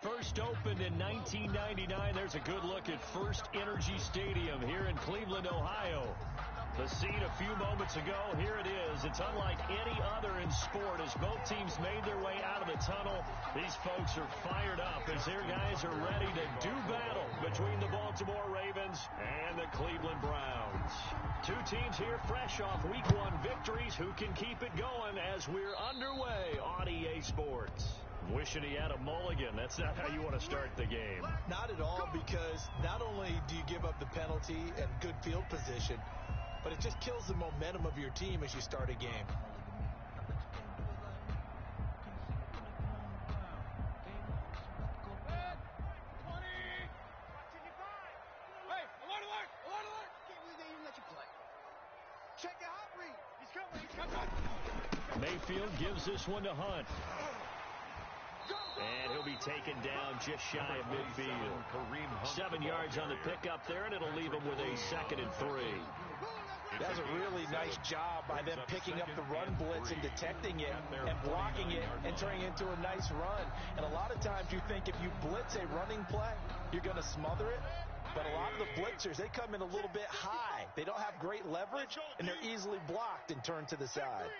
First opened in 1999. There's a good look at First Energy Stadium here in Cleveland, Ohio. The scene a few moments ago, here it is. It's unlike any other in sport as both teams made their way out of the tunnel. These folks are fired up as their guys are ready to do battle between the Baltimore Ravens and the Cleveland Browns. Two teams here fresh off Week 1 victories. Who can keep it going as we're underway on EA Sports? Wishing he had a mulligan. That's not how you want to start the game. Not at all, because not only do you give up the penalty and good field position, but it just kills the momentum of your team as you start a game. Mayfield gives this one to Hunt. And he'll be taken down just shy of midfield. 7 yards on the pickup there, and it'll leave him with a 2nd and 3. That was a really nice job by them picking up the run blitz and detecting it and blocking it and turning it into a nice run. And a lot of times you think if you blitz a running play, you're going to smother it. But a lot of the blitzers, they come in a little bit high. They don't have great leverage, and they're easily blocked and turned to the side.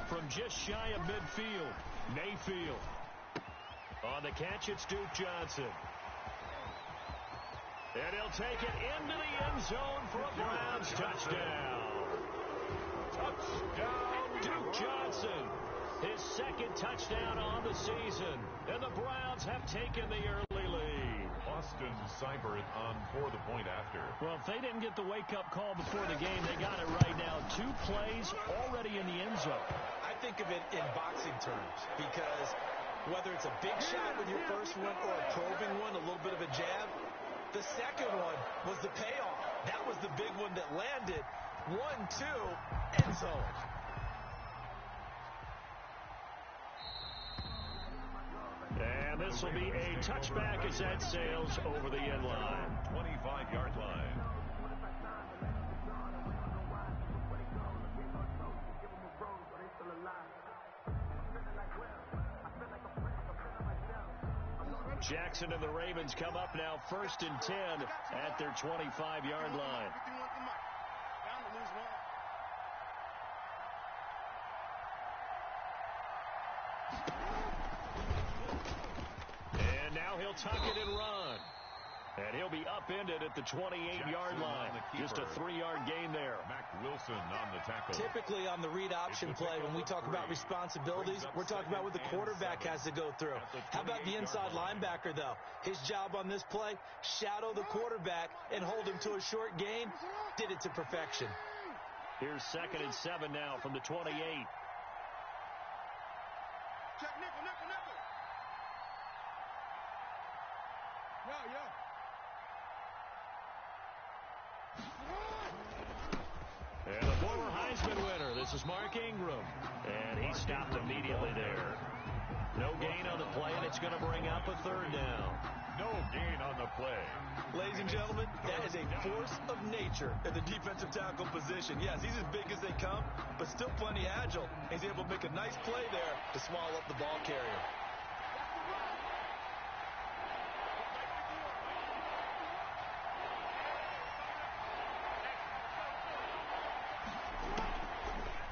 From just shy of midfield, Mayfield. On the catch, it's Duke Johnson. And he'll take it into the end zone for a Browns touchdown. Touchdown, Duke Johnson. His 2nd touchdown on the season. And the Browns have taken the early lead. Austin Seibert on for the point after. Well, if they didn't get the wake-up call before the game, they got it right now. 2 plays already in the end zone. I think of it in boxing terms, because whether it's a big shot with your first one or a probing one, a little bit of a jab, the second one was the payoff. That was the big one that landed. 1-2, end zone. And this will be a touchback as that sails over the end line. 25-yard line. Jackson and the Ravens come up now 1st and 10 at their 25-yard line. And now he'll tuck it and run. And he'll be upended at the 28-yard line. Just a 3-yard gain there. Mac Wilson on the tackle. Typically on the read option play, when we talk about responsibilities, we're talking about what the quarterback has to go through. How about the inside linebacker, though? His job on this play, shadow the quarterback and hold him to a short gain. Did it to perfection. Here's 2nd and 7 now from the 28. Check nickel. Yo. And the former Heisman winner, this is Mark Ingram. And he stopped immediately there. No gain on the play, and it's going to bring up a 3rd down. No gain on the play. Ladies and gentlemen, that is a force of nature at the defensive tackle position. Yes, he's as big as they come, but still plenty agile. He's able to make a nice play there to swallow up the ball carrier.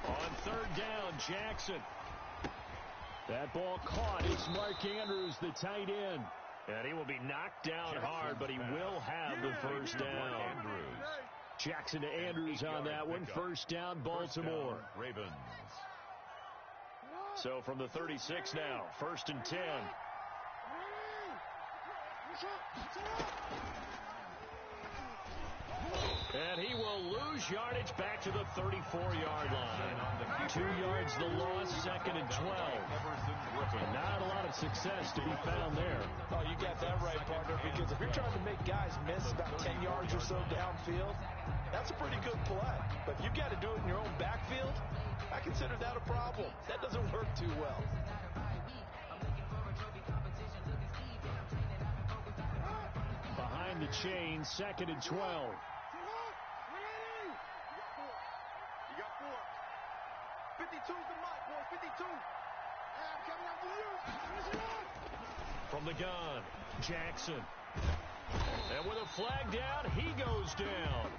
On 3rd down, Jackson. That ball caught. It's Mark Andrews, the tight end. And he will be knocked down hard, but he will have the 1st down. Jackson to Andrews on that one. 1st down, Baltimore. Ravens. So from the 36 now, 1st and 10. And he will lose yardage back to the 34-yard line. 2 yards the loss, 2nd and 12. Not a lot of success to be found there. Oh, you got that right, partner, because if you're trying to make guys miss about 10 yards or so downfield, that's a pretty good play. But if you've got to do it in your own backfield, I consider that a problem. That doesn't work too well. Behind the chain, 2nd and 12. You got 4. 52's the mark, boys. 52. I'm coming after you. From the gun, Jackson. And with a flag down, he goes down.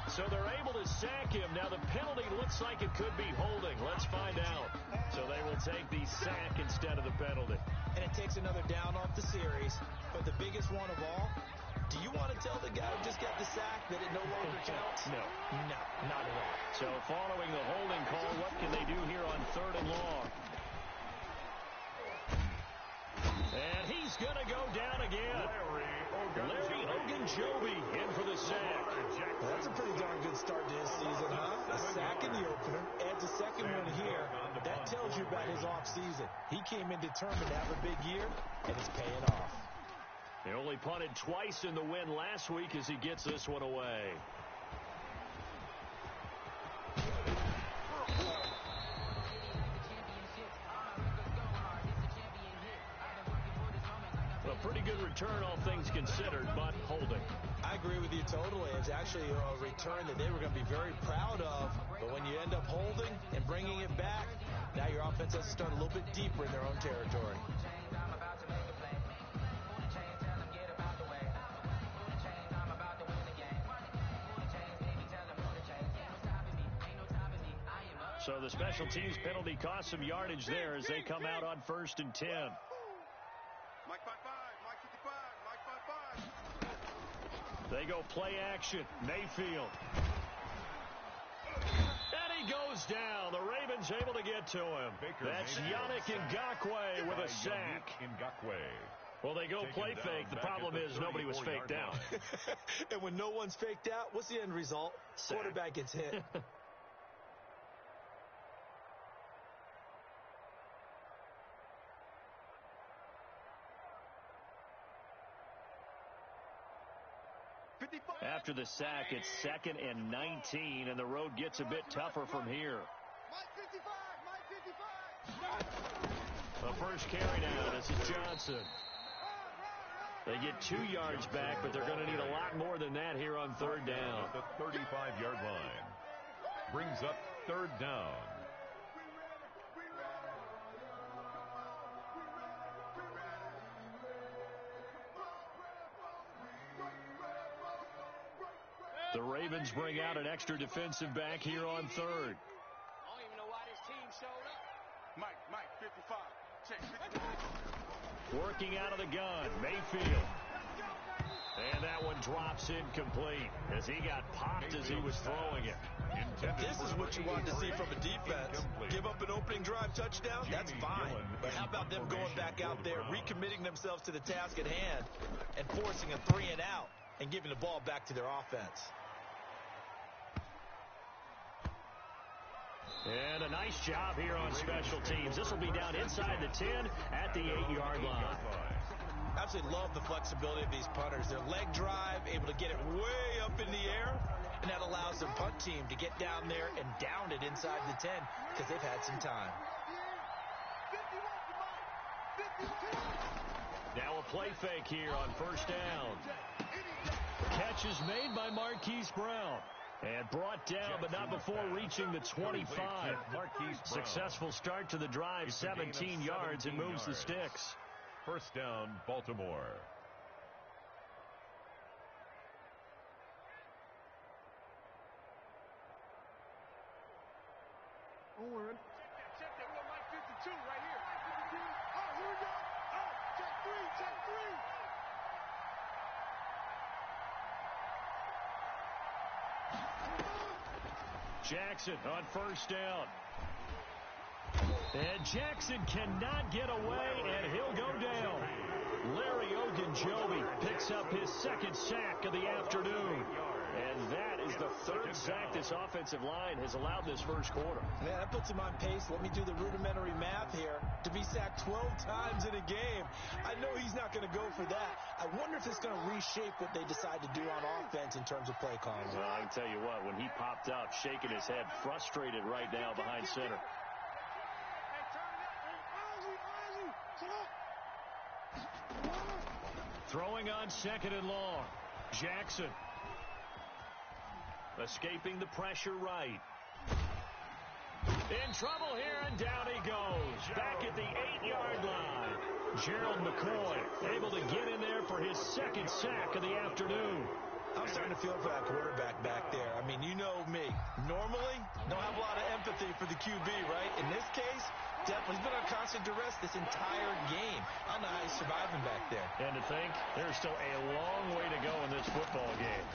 So they're able to sack him. Now the penalty looks like it could be holding. Let's find out. So they will take the sack instead of the penalty. And it takes another down off the series. But the biggest one of all, do you want to tell the guy who just got the sack that it no longer counts? No. No, not at all. So following the holding call, what can they do here on 3rd and long? And he's going to go down again. Larry Ogunjobi in for the sack. Well, that's a pretty darn good start to his season, huh? A sack in the opener, adds a second one here. That tells you about his offseason. He came in determined to have a big year, and it's paying off. He only punted twice in the win last week as he gets this one away. A pretty good return, all things considered, but holding. I agree with you totally. It's actually a return that they were going to be very proud of. But when you end up holding and bringing it back, now your offense has to start a little bit deeper in their own territory. So the special teams penalty cost some yardage there as they come out on 1st and 10. Mike 5-5, Mike 55, Mike 5-5. They go play action. Mayfield. And he goes down. The Ravens able to get to him. That's Yannick Ngakoue with a sack. Well, they go play fake. The problem is nobody was faked out. And when no one's faked out, what's the end result? Sack. Quarterback gets hit. After the sack, it's 2nd and 19, and the road gets a bit tougher from here. The first carry now, this is Johnson. They get 2 yards back, but they're going to need a lot more than that here on 3rd down. The 35-yard line brings up 3rd down. The Ravens bring out an extra defensive back here on 3rd. I don't even know why this team showed up. Mike 55. Check. Working out of the gun, Mayfield. And that one drops incomplete as he got popped as he was throwing it. This is what you want to see from a defense. Give up an opening drive touchdown, that's fine. But how about them going back out there, recommitting themselves to the task at hand, and forcing a 3 and out, and giving the ball back to their offense. And a nice job here on special teams. This will be down inside the 10 at the 8-yard line. Absolutely love the flexibility of these punters. Their leg drive, able to get it way up in the air, and that allows their punt team to get down there and down it inside the 10 because they've had some time. Now a play fake here on 1st down. Catch is made by Marquise Brown. And brought down, but not before reaching the 25. Successful start to the drive, 17 yards, and moves the sticks. 1st down, Baltimore. Check that. We got Mike 52 right here. Oh, here we go. Oh, check 3. Jackson on 1st down. And Jackson cannot get away, and he'll go down. Larry Ogunjobi picks up his 2nd sack of the afternoon. And that is the 3rd sack this offensive line has allowed this 1st quarter. Man, that puts him on pace. Let me do the rudimentary math here. To be sacked 12 times in a game, I know he's not going to go for that. I wonder if it's going to reshape what they decide to do on offense in terms of play calling. Well, I can tell you what, when he popped up, shaking his head, frustrated right now behind center. Throwing on 2nd and long. Jackson. Escaping the pressure right. In trouble here, and down he goes. Back at the 8-yard line. Gerald McCoy able to get in there for his second sack of the afternoon. I'm starting to feel for that quarterback back there. I mean, you know me. Normally, don't have a lot of empathy for the QB, right? In this case, definitely he's been on constant duress this entire game. I don't know how he's surviving back there. And to think, there's still a long way to go in this football game.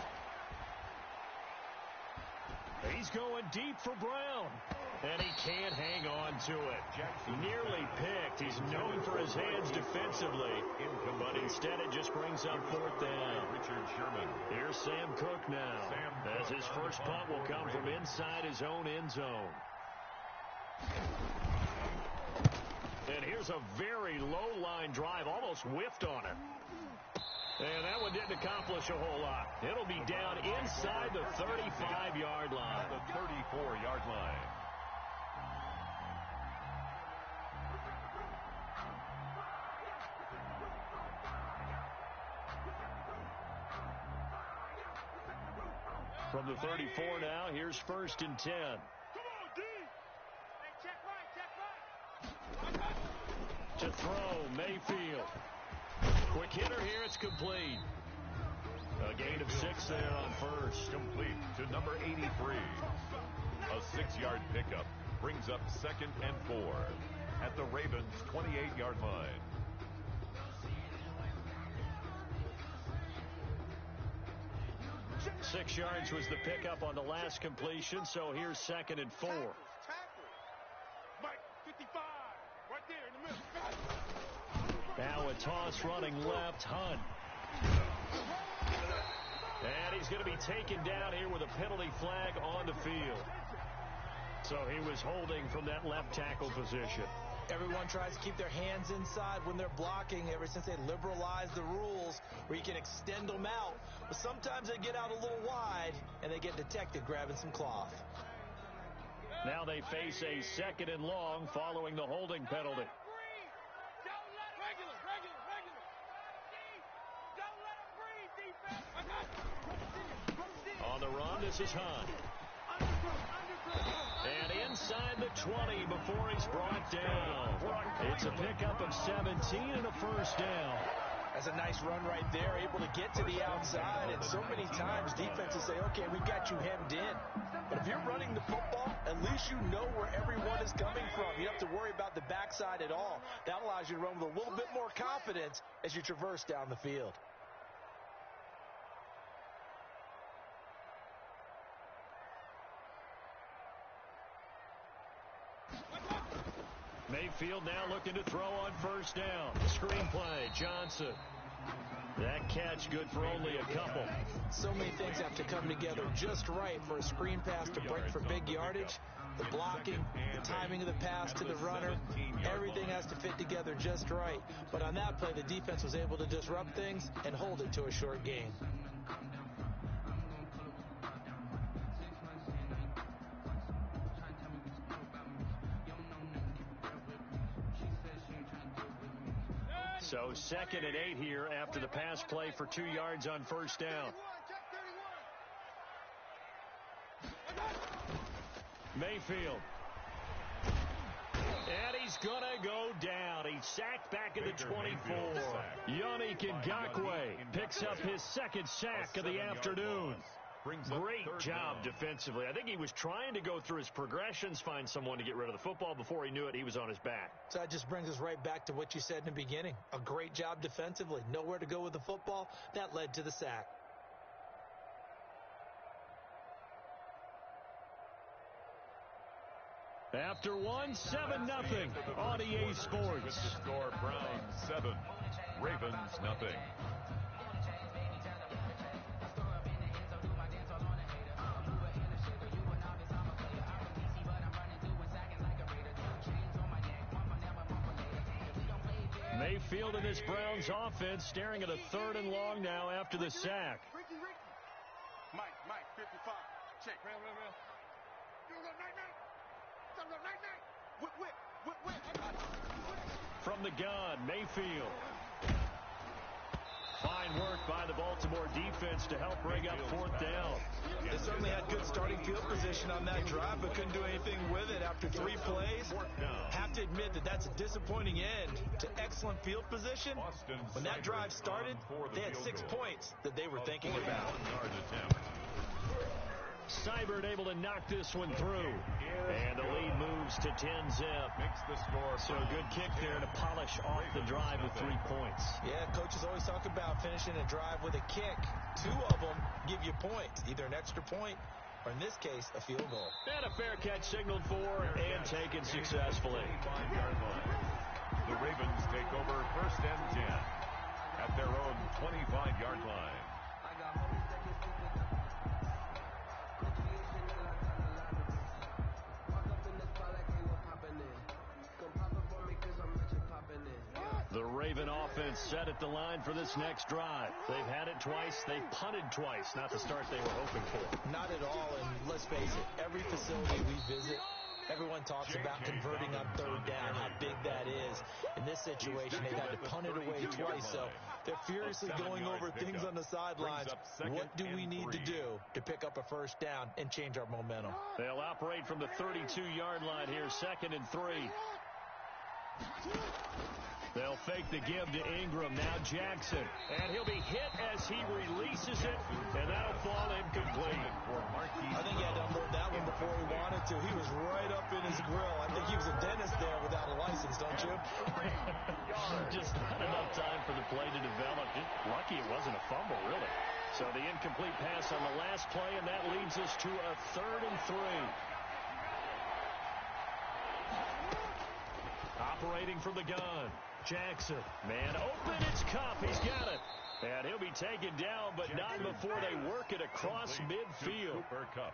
He's going deep for Brown. And he can't hang on to it. Nearly picked. He's known for his hands defensively. But instead it just brings up fourth down. Richard Sherman. Here's Sam Cook now. As his first punt will come from inside his own end zone. And here's a very low line drive. Almost whiffed on it. And that one didn't accomplish a whole lot. It'll be down inside the 35-yard line. The 34-yard line. From the 34 now, here's 1st and 10. Come on, D. Hey, check right. To throw, Mayfield. Quick hitter here, it's complete. A gain of 6 there on first. Complete to number 83. A 6-yard pickup brings up 2nd and 4 at the Ravens' 28-yard line. – 6 yards was the pickup on the last completion, so here's 2nd and 4. Tackle. Mike, 55. Right there in the middle. Now a toss running left, Hunt. And he's going to be taken down here with a penalty flag on the field. So he was holding from that left tackle position. Everyone tries to keep their hands inside when they're blocking ever since they liberalized the rules where you can extend them out. But sometimes they get out a little wide and they get detected grabbing some cloth. Now they face a 2nd and long following the holding penalty. On the run, this is Hunt. And inside the 20 before he's brought down. It's a pickup of 17 and a first down. That's a nice run right there, able to get to the outside. And so many times defenses say, okay, we've got you hemmed in. But if you're running the football, at least you know where everyone is coming from. You don't have to worry about the backside at all. That allows you to run with a little bit more confidence as you traverse down the field. Mayfield now looking to throw on first down. Screen play, Johnson. That catch good for only a couple. So many things have to come together just right for a screen pass to break for big yardage. The blocking, the timing of the pass to the runner, everything has to fit together just right. But on that play, the defense was able to disrupt things and hold it to a short gain. So 2nd and 8 here after the pass play for 2 yards on first down. Mayfield. And he's going to go down. He's sacked back at the 24. Yannick Ngakoue picks up his 2nd sack of the afternoon. Great job defensively. I think he was trying to go through his progressions, find someone to get rid of the football. Before he knew it, he was on his back. So that just brings us right back to what you said in the beginning. A great job defensively. Nowhere to go with the football. That led to the sack. After 1, 7-0 on EA Sports. With the score, Browns 7, Ravens nothing. Mayfield in this Browns offense staring at a 3rd and long now after the sack. Mike, 55. Check. From the gun, Mayfield. Fine work by the Baltimore defense to help bring up fourth down. They certainly had good starting field position on that drive, but couldn't do anything with it after 3 plays. Have to admit that that's a disappointing end to excellent field position. When that drive started, they had 6 points that they were thinking about. Seibert able to knock this one through. And the lead moves to 10-zip. So a good kick there to polish off the drive with 3 points. Yeah, coaches always talk about finishing a drive with a kick. 2 of them give you points, either an extra point or, in this case, a field goal. And a fair catch signaled for and taken successfully. The Ravens take over 1st and 10 at their own 25-yard line. The Raven offense set at the line for this next drive. They've had it twice. They've punted twice. Not the start they were hoping for. Not at all, and let's face it, every facility we visit, everyone talks about converting on 3rd down, how big that is. In this situation, they've had to punt it away twice, so they're furiously going over things on the sidelines. What do we need to do to pick up a 1st down and change our momentum? They'll operate from the 32-yard line here, 2nd and 3. They'll fake the give to Ingram. Now Jackson. And he'll be hit as he releases it, and that'll fall incomplete. I think he had to unload that one before he wanted to. He was right up in his grill. I think he was a dentist there without a license, don't you? Just not enough time for the play to develop. Lucky it wasn't a fumble, really. So the incomplete pass on the last play, and that leads us to a 3rd and 3. Operating from the gun. Jackson, man open, it's Cup, he's got it. And he'll be taken down, but not before they work it across midfield.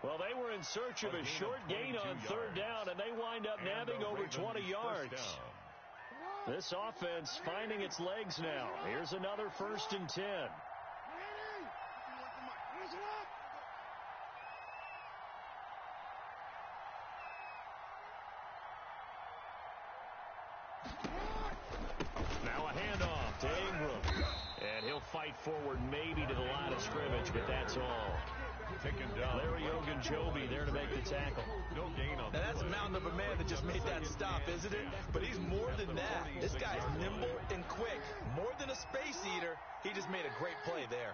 Well, they were in search of a short gain on 3rd down, and they wind up nabbing over 20 yards. This offense finding its legs now. Here's another 1st and 10. Now a handoff to Ingram. And he'll fight forward maybe to the line of scrimmage, but that's all. Taken down. Larry Ogunjobi there to make the tackle. No gain on now, that's a mountain of a man that just made that stop, isn't it? But he's more than that. This guy's nimble and quick. More than a space eater. He just made a great play there.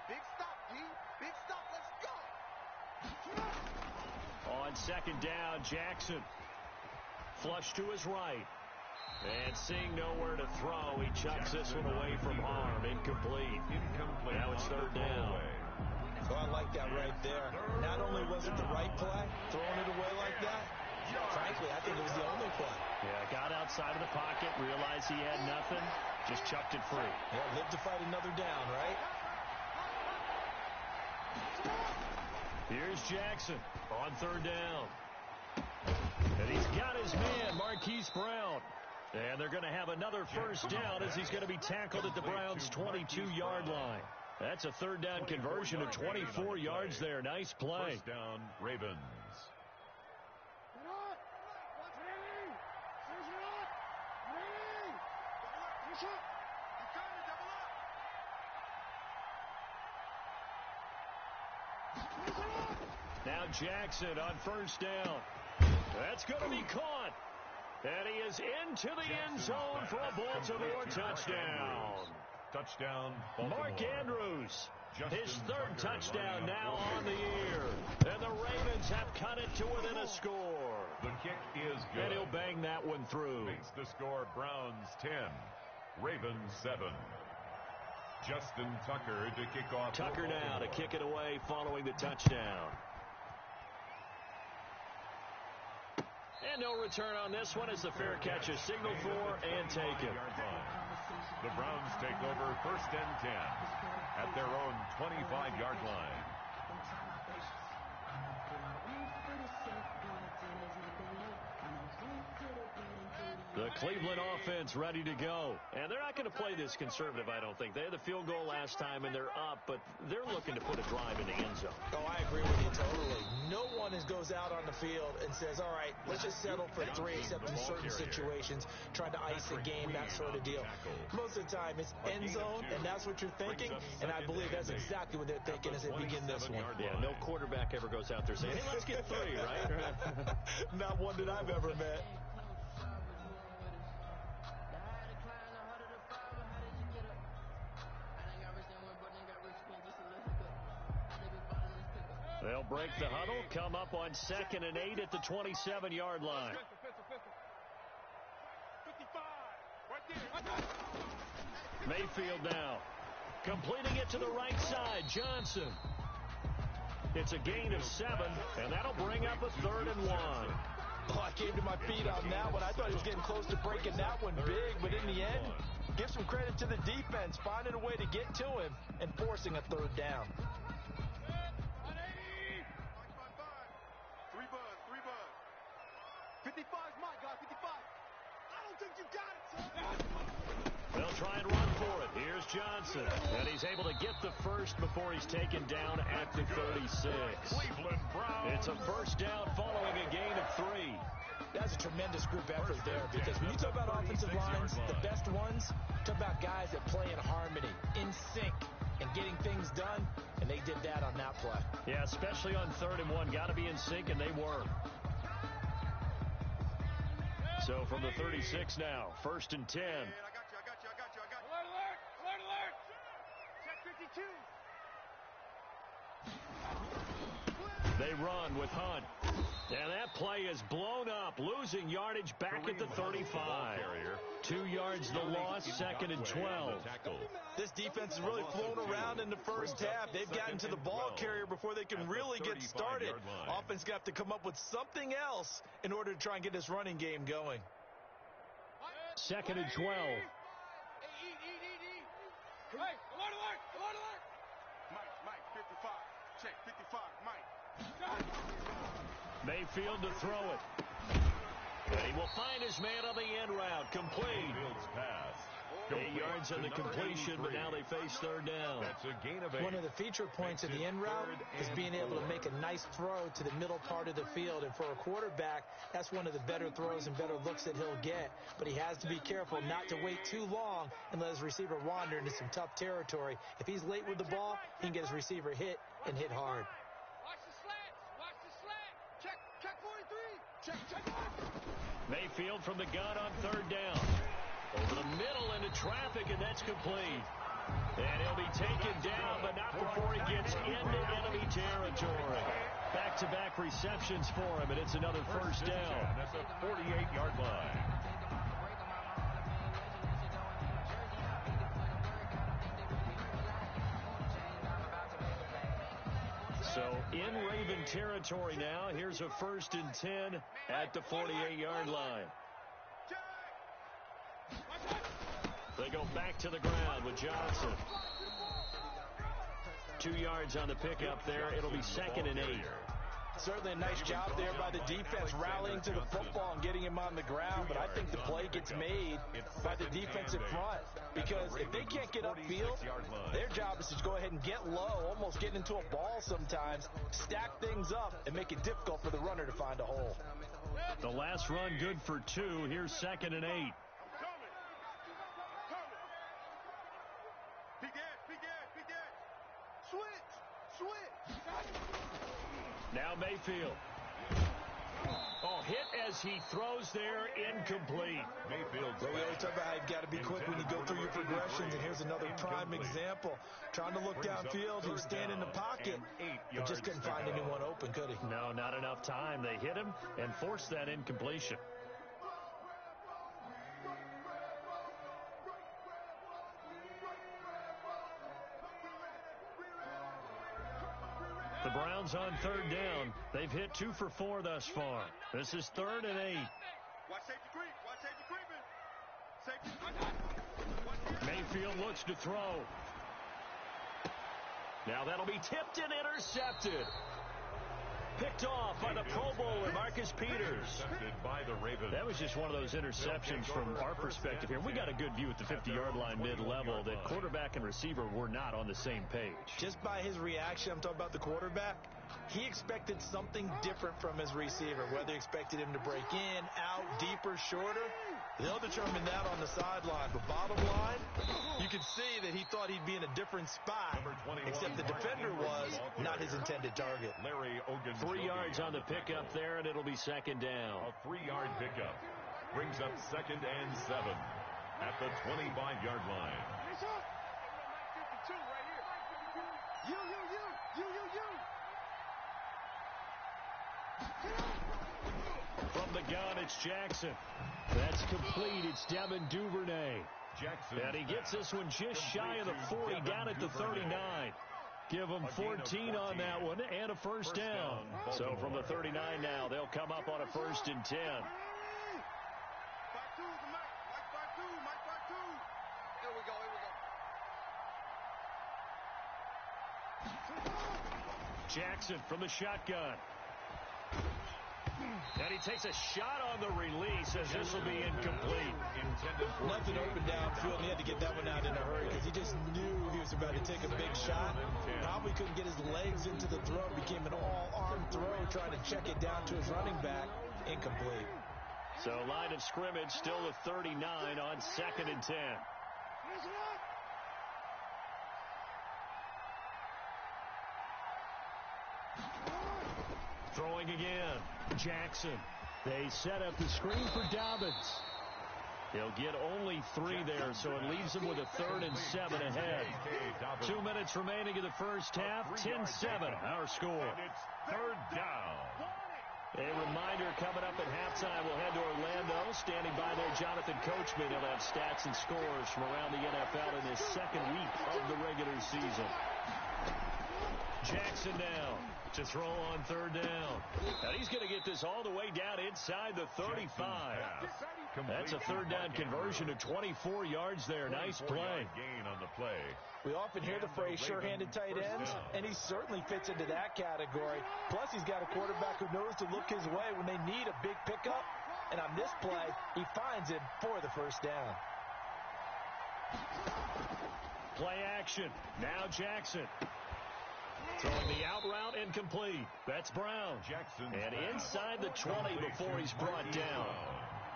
Big stop, G. Big stop. Let's go. On 2nd down, Jackson. Flush to his right. And seeing nowhere to throw, he chucks this one away from harm. Incomplete. Now it's 3rd down. So I like that right there. Not only was it the right play, throwing it away like that, frankly, I think it was the only play. Yeah, got outside of the pocket, realized he had nothing, just chucked it free. Yeah, live to fight another down, right? Here's Jackson on 3rd down. And he's got his man, Marquise Brown. And they're going to have another 1st down as he's going to be tackled at the Browns' 22-yard line. That's a 3rd down conversion of 24 yards there. Nice play. 1st down, Ravens. Now Jackson on 1st down. That's going to be caught. And he is into the end zone for a Baltimore touchdown. Touchdown, Baltimore. Mark Andrews, his 3rd touchdown now on the year. And the Ravens have cut it to within a score. The kick is good. And he'll bang that one through. Makes the score Browns 10, Ravens 7. Justin Tucker to kick off. Tucker now to kick it away following the touchdown. And no return on this one as the fair catch is signaled for and taken. The Browns take over 1st and 10 at their own 25-yard line. The Cleveland offense ready to go. And they're not going to play this conservative, I don't think. They had the field goal last time, and they're up, but they're looking to put a drive in the end zone. Oh, I agree with you totally. No one goes out on the field and says, all right, let's just settle for 3, except in certain situations, trying to ice a game, that sort of deal. Most of the time, it's end zone, and that's what you're thinking, and I believe that's exactly what they're thinking as they begin this one. Yeah, no quarterback ever goes out there saying, hey, let's get 3, right? Not one that I've ever met. They'll break the huddle, come up on 2nd and 8 at the 27-yard line. Mayfield now, completing it to the right side. Johnson. It's a gain of 7, and that'll bring up a 3rd and 1. Oh, I came to my feet on that one. I thought he was getting close to breaking that one big, but in the end, give some credit to the defense, finding a way to get to him and forcing a 3rd down. 55's my guy, 55. I don't think you got it, son. They'll try and run for it. Here's Johnson. And he's able to get the first before he's taken down at the 36. Cleveland Browns. It's a first down following a gain of 3. That's a tremendous group effort there, because when you talk about offensive lines, the best ones, talk about guys that play in harmony, in sync, and getting things done, and they did that on that play. Yeah, especially on 3rd and 1. Got to be in sync, and they were. So from the 36 now, 1st and 10. I got you. Alert. Check 52. They run with Hunt. And that play is blown up, losing yardage back at the 35. 2 yards the loss, 2nd and 12. This defense has really flown around in the first half. They've gotten to the ball carrier before they can really get started. Offense got to come up with something else in order to try and get this running game going. 2nd and 12. Hey, alert. Mike, 55. Check, 55, Mike. Mayfield to throw it. And he will find his man on the end route. Complete. 8 yards on the completion, but now they face 3rd down. That's a gain of 8. One of the feature points of the end route is being able to make a nice throw to the middle part of the field. And for a quarterback, that's one of the better throws and better looks that he'll get. But he has to be careful not to wait too long and let his receiver wander into some tough territory. If he's late with the ball, he can get his receiver hit and hit hard. Watch the slant. Check 43. Check. Mayfield from the gun on 3rd down. Over the middle into traffic, and that's complete. And he'll be taken down, but not before he gets into enemy territory. Back-to-back receptions for him, and it's another first down. That's a 48-yard line. So in Raven territory now. Here's a 1st and 10 at the 48-yard line. They go back to the ground with Johnson. 2 yards on the pickup there. It'll be 2nd and 8. Certainly a nice job there by the defense rallying to the football and getting him on the ground, but I think the play gets made by the defensive front, because if they can't get upfield, their job is to go ahead and get low, almost get into a ball sometimes, stack things up, and make it difficult for the runner to find a hole. The last run good for 2. Here's 2nd and 8. Now Mayfield. Oh, hit as he throws there, incomplete. Mayfield. Well, we always talk about how you've got to be quick when you go through your progressions, and here's another prime example. Trying to look downfield, he was standing in the pocket, but just couldn't find anyone open, could he? No, not enough time. They hit him and forced that incompletion. The Browns on 3rd down. They've hit 2 for 4 thus far. This is 3rd and 8. Watch safety creeping. Mayfield looks to throw. Now that'll be tipped and intercepted. picked off by the Pro Bowler, Marcus Peters. By the Ravens. That was just one of those interceptions from our perspective here. We got a good view at the 50-yard line mid-level that quarterback and receiver were not on the same page. Just by his reaction, I'm talking about the quarterback, he expected something different from his receiver, whether he expected him to break in, out, deeper, shorter. They'll determine that on the sideline. But bottom line, you can see that he thought he'd be in a different spot, except the defender was not his intended target. 3 yards on the pickup there, and it'll be second down. A 3-yard pickup brings up 2nd and 7 at the 25-yard line. From the gun, it's Jackson. That's complete. It's Devin Duvernay. Jackson. And he gets this one just shy of the 40, down at the 39. Give them 14 on that one and a first down. So from the 39 now, they'll come up on a 1st and 10. Jackson from the shotgun. And he takes a shot on the release as this will be incomplete. Nothing open downfield. He had to get that one out in a hurry because he just knew he was about to take a big shot. Probably couldn't get his legs into the throw. Became an all-arm throw, trying to check it down to his running back. Incomplete. So line of scrimmage still with 39 on 2nd and 10. Throwing again. Jackson. They set up the screen for Dobbins. He'll get only 3 there, so it leaves him with a 3rd and 7 ahead. 2 minutes remaining in the first half. 10-7, our score. And it's 3rd down. A reminder coming up at halftime. We'll head to Orlando. Standing by there, Jonathan Coachman. He'll have stats and scores from around the NFL in his 2nd week of the regular season. Jackson now to throw on 3rd down. And he's going to get this all the way down inside the 35. That's a 3rd down conversion of 24 yards there. Nice play. Gain on the play. We often hear the phrase sure-handed tight ends, and he certainly fits into that category. Plus, he's got a quarterback who knows to look his way when they need a big pickup. And on this play, he finds it for the 1st down. Play action. Now Jackson. Throwing the out route incomplete. That's Brown. Jackson. And inside the 20 before he's brought down.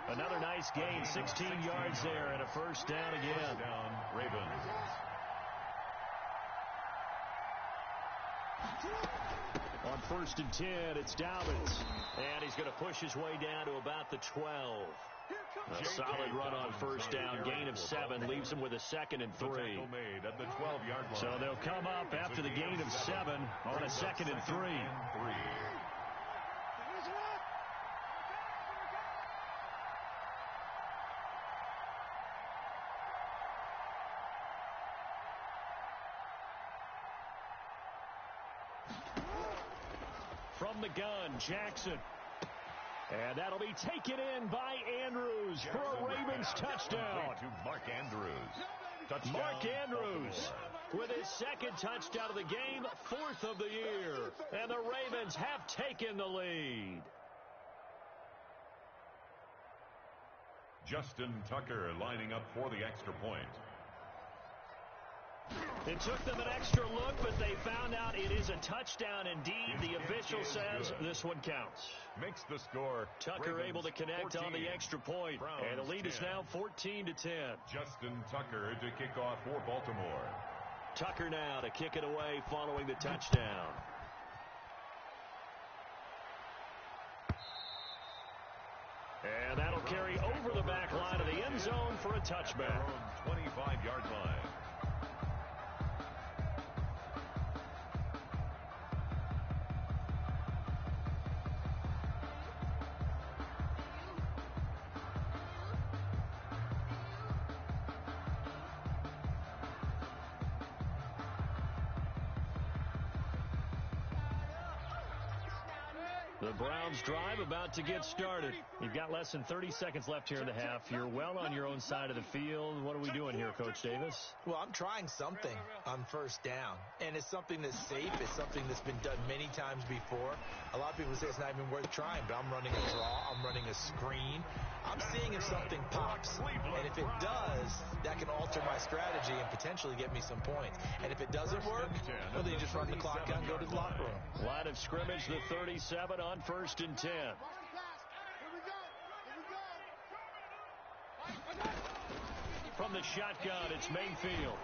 Another nice gain, 16 yards there, and a 1st down again. 1st down, Ravens. On 1st and 10, it's Dobbins. And he's going to push his way down to about the 12. A solid run on 1st down. Gain of 7 leaves him with a 2nd and 3. Made at the 12-yard line. So they'll come up after the gain of 7 on a 2nd and 3. From the gun, Jackson. And that'll be taken in by Andrews for a Ravens touchdown. To Mark Andrews. Touchdown, Mark Andrews with his 2nd touchdown of the game, 4th of the year. And the Ravens have taken the lead. Justin Tucker lining up for the extra point. It took them an extra look, but they found out it is a touchdown indeed. The official says this one counts. Makes the score. Tucker Ravens able to connect 14, on the extra point. Browns and the lead 10. is now 14-10. Justin Tucker to kick off for Baltimore. Tucker now to kick it away following the touchdown. And that'll carry over the back line of the end zone for a touchback. 25-yard line. The Browns drive about to get started. You've got less than 30 seconds left here in the half. You're well on your own side of the field. What are we doing here, Coach Davis? Well, I'm trying something on first down, and it's something that's safe. It's something that's been done many times before. A lot of people say it's not even worth trying, but I'm running a draw. I'm running a screen. I'm seeing if something pops, and if it does, that can alter my strategy and potentially get me some points. And if it doesn't work, well, then you just run the clock out and go to the locker room. Line of scrimmage, the 37 on 1st and 10. From the shotgun, it's Mayfield.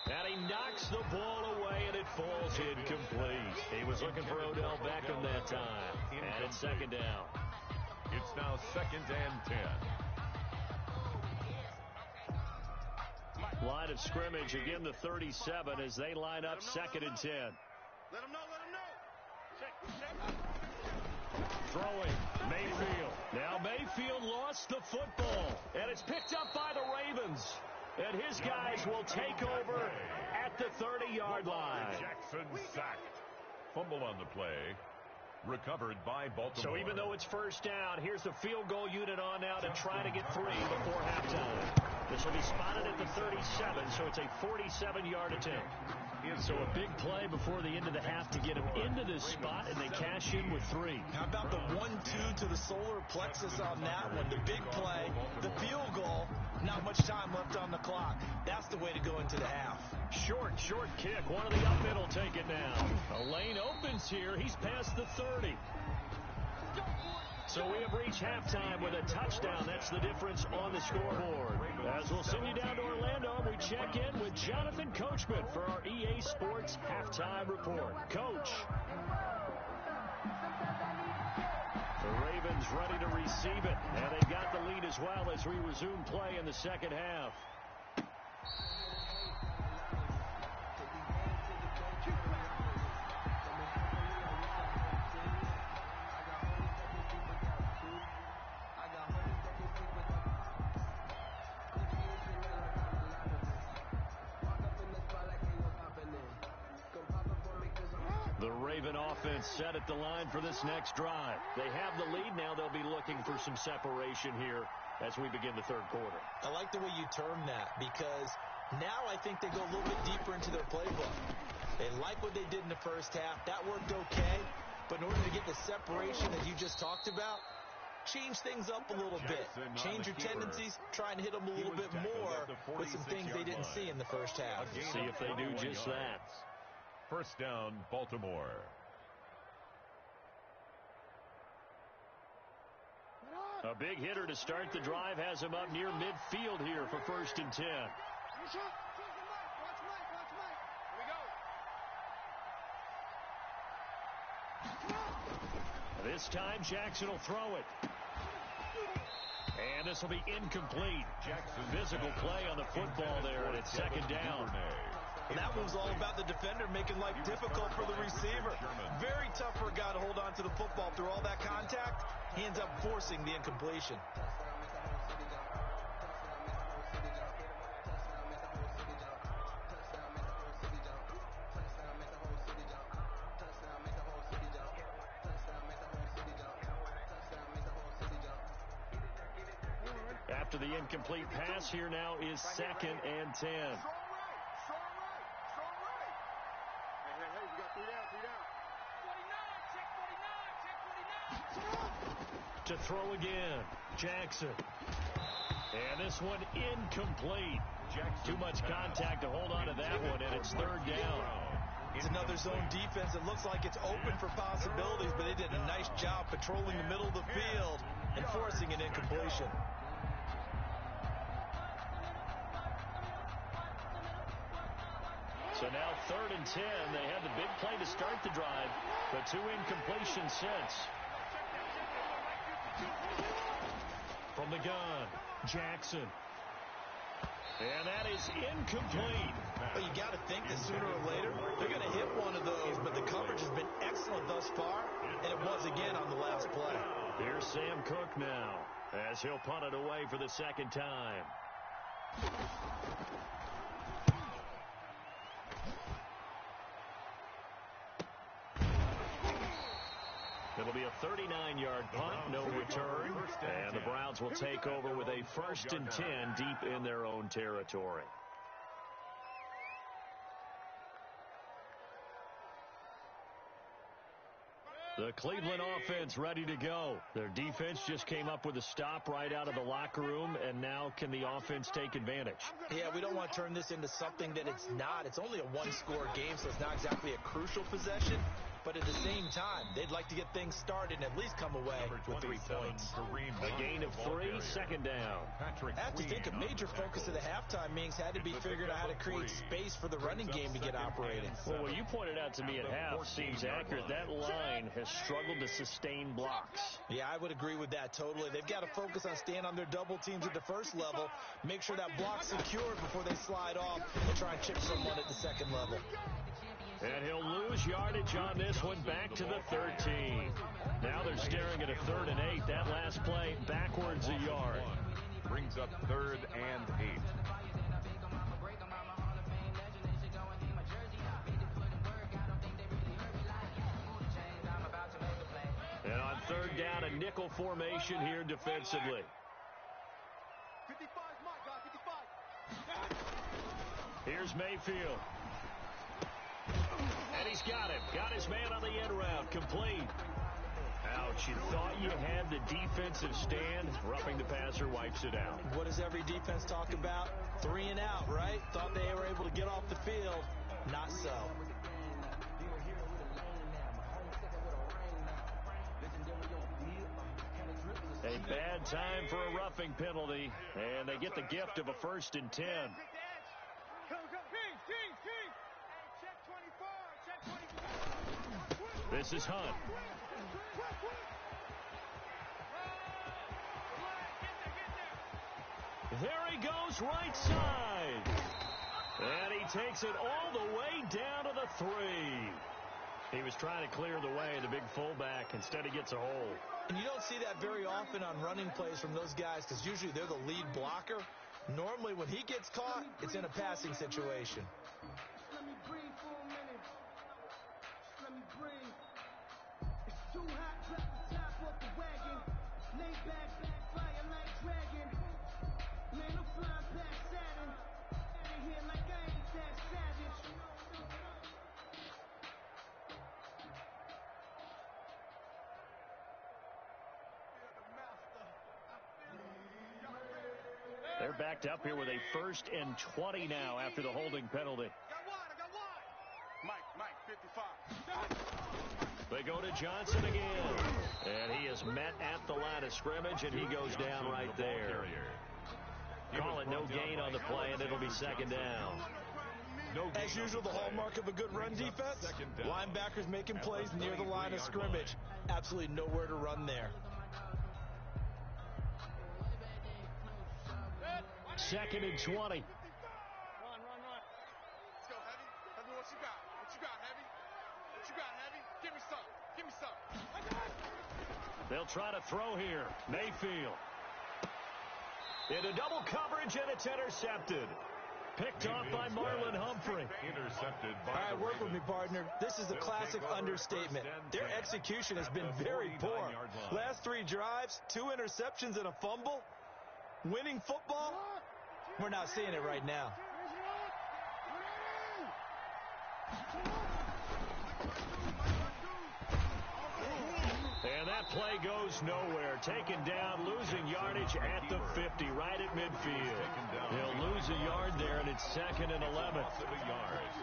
And he knocks the ball away, and it falls incomplete. He was looking for Odell Beckham that time. And it's 2nd down. It's now 2nd and 10. Line of scrimmage, again the 37 as they line up 2nd and 10. Let him know. Throwing, Mayfield. Now Mayfield lost the football, and it's picked up by the Ravens. And his guys will take over at the 30-yard line. Jackson sacked. Fumble on the play. Recovered by Baltimore. So even though it's 1st down, here's the field goal unit on now to try to get 3 before halftime. This will be spotted at the 37, so it's a 47-yard attempt. So a big play before the end of the half to get him into this spot, and they cash in with 3. How about the 1-2 to the solar plexus on that one? The big play, the field goal, not much time left on the clock. That's the way to go into the half. Short kick. One of the up middle take it now. A lane opens here. He's past the 30. So we have reached halftime with a touchdown. That's the difference on the scoreboard. As we'll send you down to Orlando, we check in with Jonathan Coachman for our EA Sports Halftime Report. Coach. The Ravens ready to receive it. And they've got the lead as well as we resume play in the 2nd half. The Raven offense set at the line for this next drive. They have the lead now. They'll be looking for some separation here as we begin the 3rd quarter. I like the way you term that because now I think they go a little bit deeper into their playbook. They like what they did in the 1st half. That worked okay. But in order to get the separation that you just talked about, change things up a little bit. Change your tendencies. Try and hit them a little bit more with some things they didn't see in the 1st half. See if they do just that. 1st down, Baltimore. A big hitter to start the drive has him up near midfield here for 1st and 10. This time Jackson will throw it. And this will be incomplete. Physical play on the football there, and it's 2nd down. And that move's all about the defender making life difficult for the receiver. Very tough for a guy to hold on to the football through all that contact. He ends up forcing the incompletion. After the incomplete pass, here now is 2nd and 10. To throw again, Jackson. And this one incomplete. Too much contact to hold on to that one, and it's 3rd down. It's another zone defense. It looks like it's open for possibilities, but they did a nice job patrolling the middle of the field and forcing an incompletion. So now 3rd and 10. They had the big play to start the drive, but 2 incompletions since. From the gun, Jackson. And that is incomplete. Well, you got to think that sooner or later they're going to hit one of those, but the coverage has been excellent thus far, and it was again on the last play. Here's Sam Cook now as he'll punt it away for the 2nd time. It'll be a 39-yard punt, no return, and the Browns will take over with a 1st and 10 deep in their own territory. The Cleveland offense ready to go. Their defense just came up with a stop right out of the locker room, and now can the offense take advantage? Yeah, we don't want to turn this into something that it's not. It's only a one-score game, so it's not exactly a crucial possession. But at the same time, they'd like to get things started and at least come away with 3 points. A gain of 3, 2nd down. I have to think a major focus of the halftime meetings had to be figuring out how to create space for the running game to get operating. Well, what you pointed out to me at half seems accurate. That line has struggled to sustain blocks. Yeah, I would agree with that totally. They've got to focus on staying on their double teams at the first level, make sure that block's secured before they slide off and try and chip someone at the second level. And he'll lose yardage on this one back to the 13. Now they're staring at a 3rd and 8. That last play backwards a yard. Brings up 3rd and 8. And on 3rd down, a nickel formation here defensively. 55, Mike, guy, 55. Here's Mayfield. And he's got him. Got his man on the end route. Complete. Ouch. You thought you had the defensive stand. Roughing the passer wipes it out. What does every defense talk about? 3 and out, right? Thought they were able to get off the field. Not so. A bad time for a roughing penalty. And they get the gift of a 1st and 10. This is Hunt. There he goes, right side. And he takes it all the way down to the 3. He was trying to clear the way, the big fullback. Instead, he gets a hold. And you don't see that very often on running plays from those guys because usually they're the lead blocker. Normally, when he gets caught, it's in a passing situation. Let me breathe for a minute. Let me breathe. It's too hot, drop the top off the wagon. Lay back, fire like dragon. Man, I'm flying past Saturn. Out of here like I ain't that savage. They're backed up here with a 1st and 20 now after the holding penalty. I got wide. Mike, 55. They go to Johnson again. And he is met at the line of scrimmage, and he goes down right there. Call it no gain on the play, and it'll be 2nd down. As usual, the hallmark of a good run defense, linebackers making plays near the line of scrimmage. Absolutely nowhere to run there. 2nd and 20. Run. Let's go, Heavy. Heavy, what you got? What you got, Heavy? What you got, Heavy? Give me some. Give me some. They'll try to throw here. Mayfield. Into double coverage, and it's intercepted. Picked off by Marlon Humphrey. Intercepted by All right, work with me, partner. This is a classic understatement. Their execution has been very poor. Last 3 drives, 2 interceptions and a fumble. Winning football? We're not seeing it right now. And that play goes nowhere. Taken down, losing yardage at the 50, right at midfield. They'll lose a yard there, and it's 2nd and 11.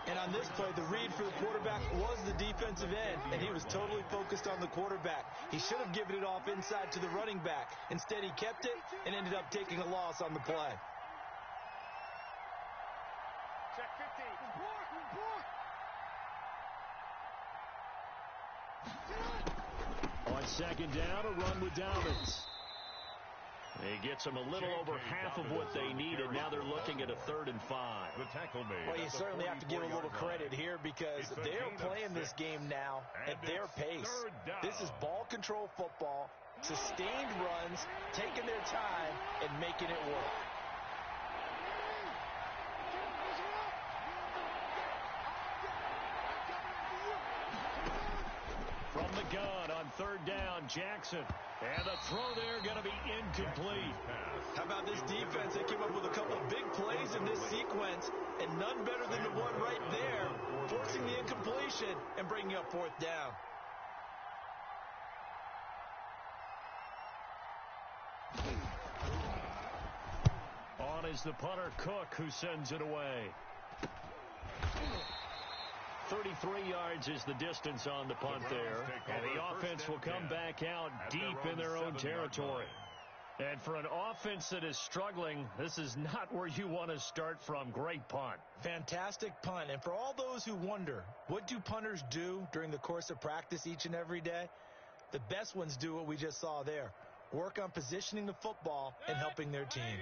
And on this play, the read for the quarterback was the defensive end, and he was totally focused on the quarterback. He should have given it off inside to the running back. Instead, he kept it and ended up taking a loss on the play. Check 15. On 2nd down, a run with Dobbins. He gets them a little over half of what they needed. Now they're looking at a 3rd and 5. Well, you certainly have to give a little credit here because they're playing this game now at their pace. This is ball control football, sustained runs, taking their time, and making it work. From the gun on third down. Jackson. And the throw there going to be incomplete. How about this defense? They came up with a couple of big plays in this sequence, and none better than the one right there, forcing the incompletion and bringing up fourth down. On is the punter, Cook, who sends it away. 33 yards is the distance on the punt there. And the offense will come back out deep in their own territory. And for an offense that is struggling, this is not where you want to start from. Great punt. Fantastic punt. And for all those who wonder, what do punters do during the course of practice each and every day? The best ones do what we just saw there. Work on positioning the football and helping their team.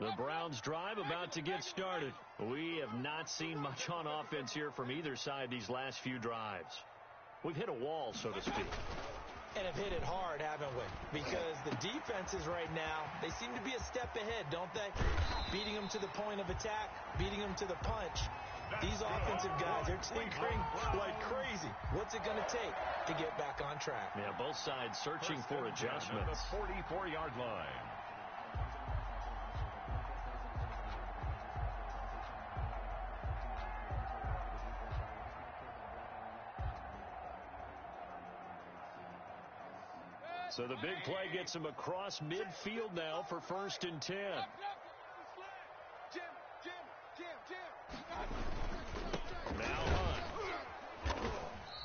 The Browns drive about to get started. We have not seen much on offense here from either side these last few drives. We've hit a wall, so to speak. And have hit it hard, haven't we? Because the defenses right now, they seem to be a step ahead, don't they? Beating them to the point of attack, beating them to the punch. These offensive guys, they're tinkering like crazy. What's it going to take to get back on track? Yeah, both sides searching for adjustments. The 44-yard line. So the big play gets him across midfield now for 1st and 10. Now Hunt.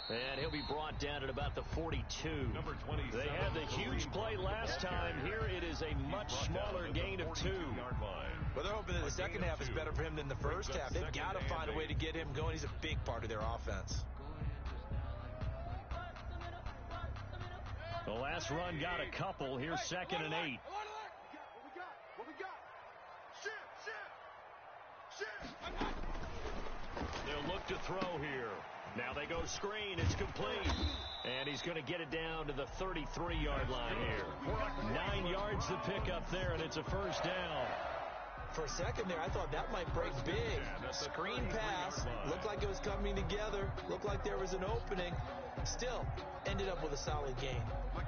And he'll be brought down at about the 42. Number 27. They had the huge play last time. Here it is a much smaller gain of 2. Well, they're hoping that the second half is better for him than the first half. They've got to find a way to get him going. He's a big part of their offense. The last run got a couple. Here's 2nd and 8. What we got? They'll look to throw here. Now they go screen. It's complete. And he's going to get it down to the 33-yard line here. 9 yards to pick up there, and it's a 1st down. For a second there, I thought that might break big. Screen pass. Looked like it was coming together. Looked like there was an opening. Still, ended up with a solid gain.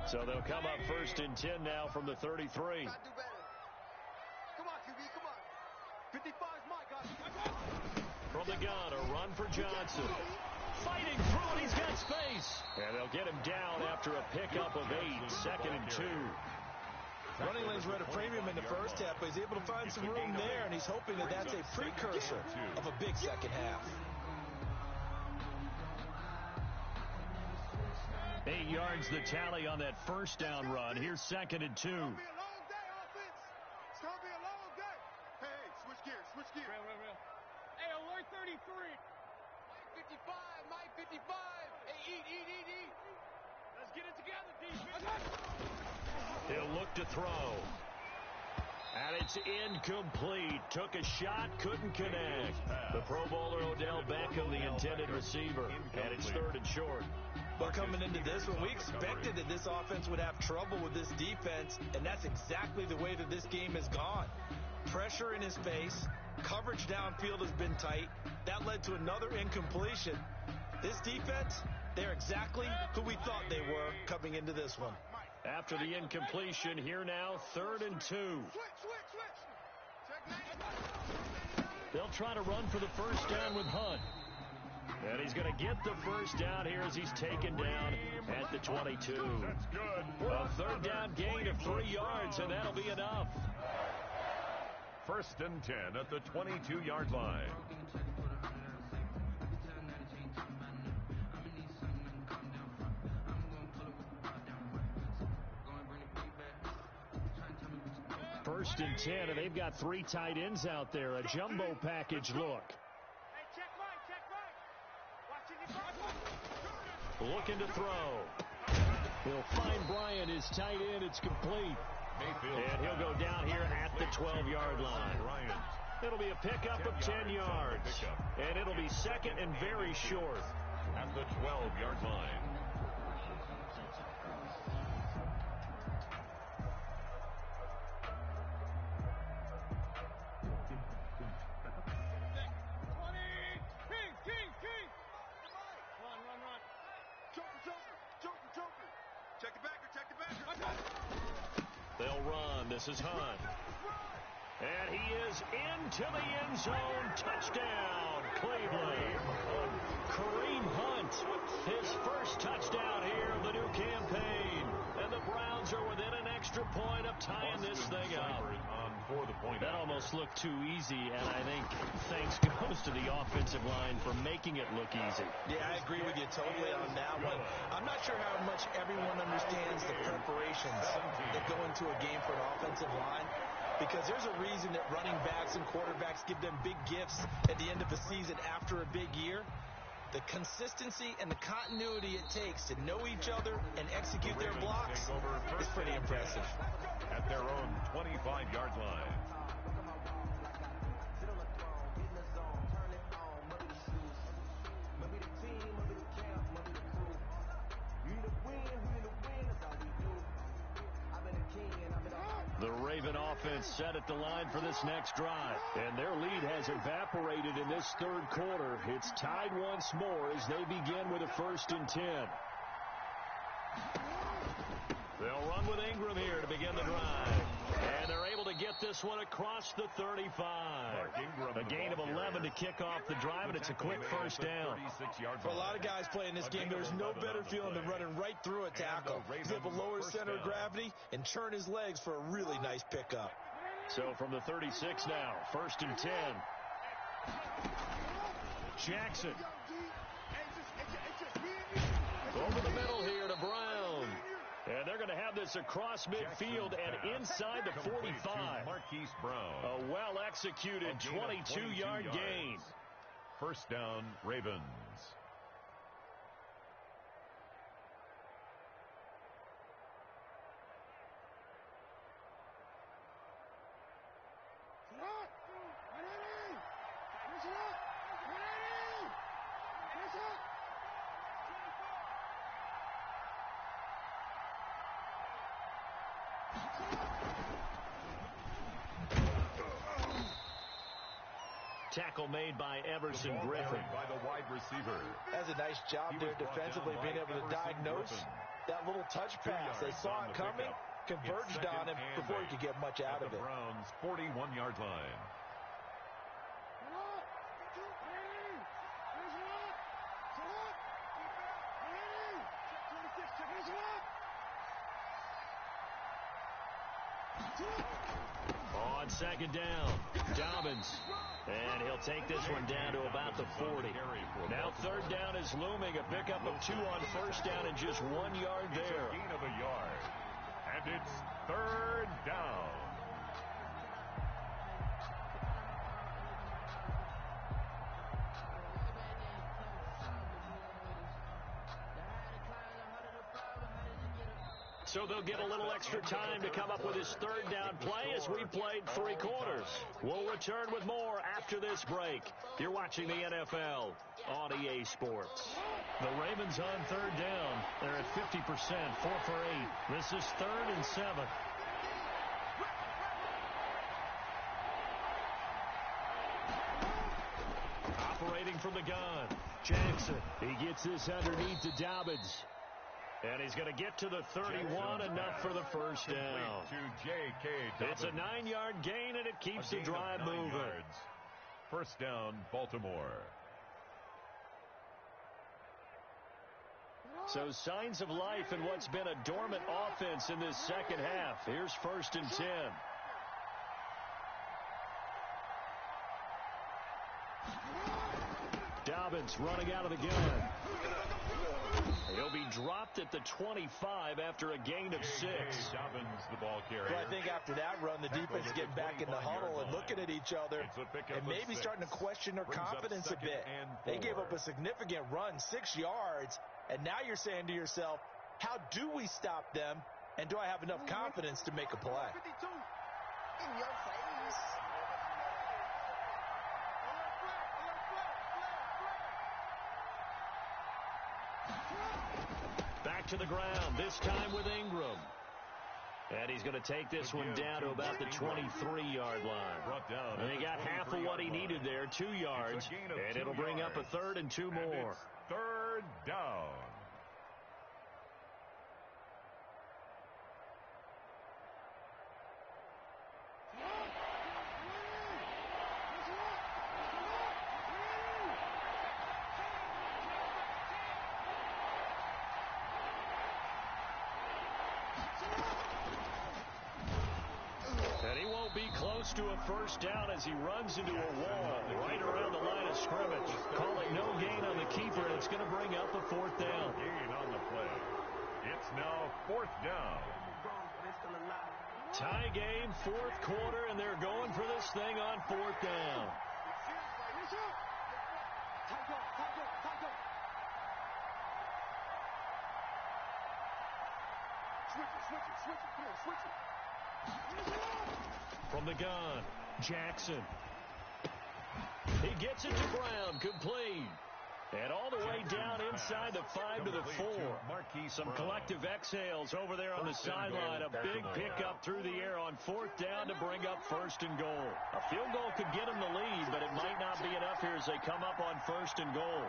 So they'll come up 1st and 10 now from the 33. Come on, QB, come on. 55's my guy. From the gun, a run for Johnson. Fighting through it, he's got space. And they'll get him down after a pickup of 8, 2nd and 2. Running lanes were at a premium in the first half, but he's able to find some room there, and he's hoping that that's a precursor of a big second half. 8 yards the tally on that 1st down run. Here's 2nd and 2. It's gonna be a long day, offense. It's gonna be a long day. Hey, switch gears. Real. Hey, alert 33. Mike 55. Hey, eat. Let's get it together, defense. He'll look to throw. And it's incomplete. Took a shot, couldn't connect. The Pro Bowler Odell Beckham, the intended receiver. And it's 3rd and short. But coming into this one, we expected that this offense would have trouble with this defense, and that's exactly the way that this game has gone. Pressure in his face, coverage downfield has been tight. That led to another incompletion. This defense, they're exactly who we thought they were coming into this one. After the incompletion, here now, 3rd and 2. They'll try to run for the 1st down with Hunt. And he's going to get the 1st down here as he's taken down at the 22. That's good. A 3rd down gain of 3 yards, and that'll be enough. 1st and 10 at the 22-yard line. First and 10, and they've got 3 tight ends out there. A jumbo package look. Check right. Looking to throw. He'll find Bryant, his tight end. It's complete. And he'll go down here at the 12-yard line. It'll be a pickup of 10 yards. And it'll be 2nd and very short. At the 12-yard line. King. Run. Joker. They'll run. This is Hunt. And he is into the end zone. Touchdown, Cleveland. Kareem Hunt, his first touchdown here of the new campaign. And the Browns are within an extra point of tying this thing up. That almost looked too easy, and I think thanks goes to the offensive line for making it look easy. Yeah, I agree with you totally on that one. I'm not sure how much everyone understands the preparations that go into a game for an offensive line, because there's a reason that running backs and quarterbacks give them big gifts at the end of the season after a big year. The consistency and the continuity it takes to know each other and execute their blocks is pretty impressive. At their own 25-yard line. The Raven offense set at the line for this next drive. And their lead has evaporated in this third quarter. It's tied once more as they begin with a 1st and 10. They'll run with Ingram here to begin the drive. And they're able to get this one across the 35. A gain of 11 to kick off the drive, and it's a quick 1st down. For a lot of guys playing this game, there's no better feeling than running right through a tackle. He's able to lower center of gravity and turn his legs for a really nice pickup. So from the 36 now, 1st and 10. Jackson. Over the middle here to Brown. And they're going to have this across midfield and inside the 45. Marquise Brown. A well-executed 22-yard gain. 1st down, Ravens. Tackle made by Everson Griffin. By the wide receiver. That's a nice job there defensively, being able to diagnose that little touch pass. They saw it coming, converged on him before he could get much out of it. The Browns' 41-yard line. On 2nd down, Dobbins. And he'll take this one down to about the 40. Now 3rd down is looming. A pickup of 2 on 1st down and just 1 yard there. Gain of a yard. And it's 3rd down. So they'll get a little extra time to come up with his 3rd down play as we played 3 quarters. We'll return with more after this break. You're watching the NFL on EA Sports. The Ravens on 3rd down. They're at 50%, 4 for 8. This is 3rd and 7. Operating from the gun, Jackson. He gets this underneath to Dobbins. And he's going to get to the 31, enough for the 1st down. It's a 9-yard gain, and it keeps the drive moving. 1st down, Baltimore. So signs of life in what's been a dormant offense in this 2nd half. Here's 1st and 10. Dobbins running out of the gun. He'll be dropped at the 25 after a gain of 6. Dobbins, the ball carrier. Well, I think after that run, the defense is getting back in the huddle and looking at each other and maybe starting to question their confidence a bit. They gave up a significant run, 6 yards, and now you're saying to yourself, how do we stop them, and do I have enough confidence to make a play? In your face. Back to the ground, this time with Ingram. And he's going to take this one down to about the 23-yard line. And he got half of what he needed there, 2 yards. And it'll bring up a 3rd and 2 more. 3rd down. He'll be close to a first down as he runs into a wall right around the line of scrimmage. Call it no gain on the keeper, and it's going to bring up a fourth down. Gain on the play. It's now fourth down. Tie game, fourth quarter, and they're going for this thing on fourth down. From the gun, Jackson. He gets it to Brown, complete. And all the way down inside the 5 to the 4. Some collective exhales over there on the sideline. A big pickup through the air on fourth down to bring up first and goal. A field goal could get him the lead, but it might not be enough here as they come up on first and goal.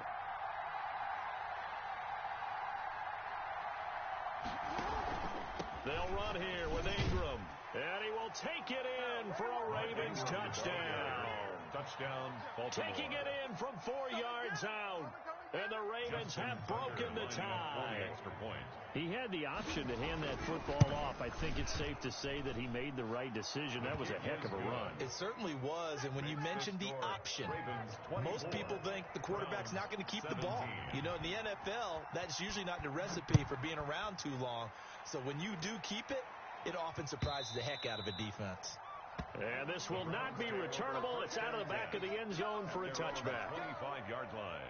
They'll run here with Ingram. And he will take it in for a Ravens touchdown. Touchdown, Baltimore. Taking it in from 4 yards out. And the Ravens have broken the tie. He had the option to hand that football off. I think it's safe to say that he made the right decision. That was a heck of a run. It certainly was. And when you mentioned the option, most people think the quarterback's not going to keep the ball. You know, in the NFL, that's usually not the recipe for being around too long. So when you do keep it, it often surprises the heck out of a defense. And this will not be returnable. It's out of the back of the end zone for a touchback. 25-yard line.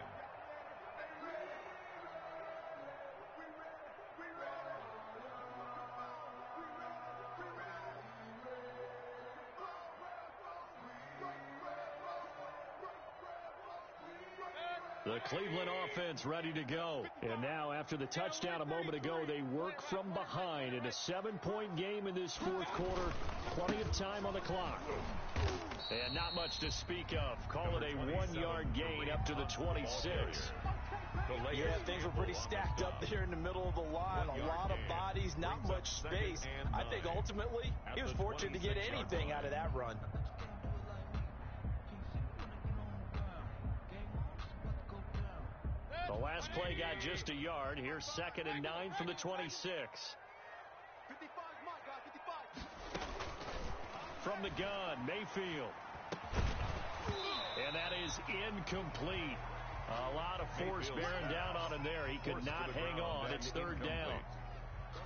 The Cleveland offense ready to go. And now, after the touchdown a moment ago, they work from behind in a 7-point game in this fourth quarter. Plenty of time on the clock. And not much to speak of. Call it a 1-yard gain up to the 26. Yeah, things were pretty stacked up there in the middle of the line. A lot of bodies, not much space. I think ultimately he was fortunate to get anything out of that run. The last play got just a yard. Here's 2nd and 9 from the 26. From the gun, Mayfield. And that is incomplete. A lot of force bearing down on him there. He could not hang on. It's 3rd down.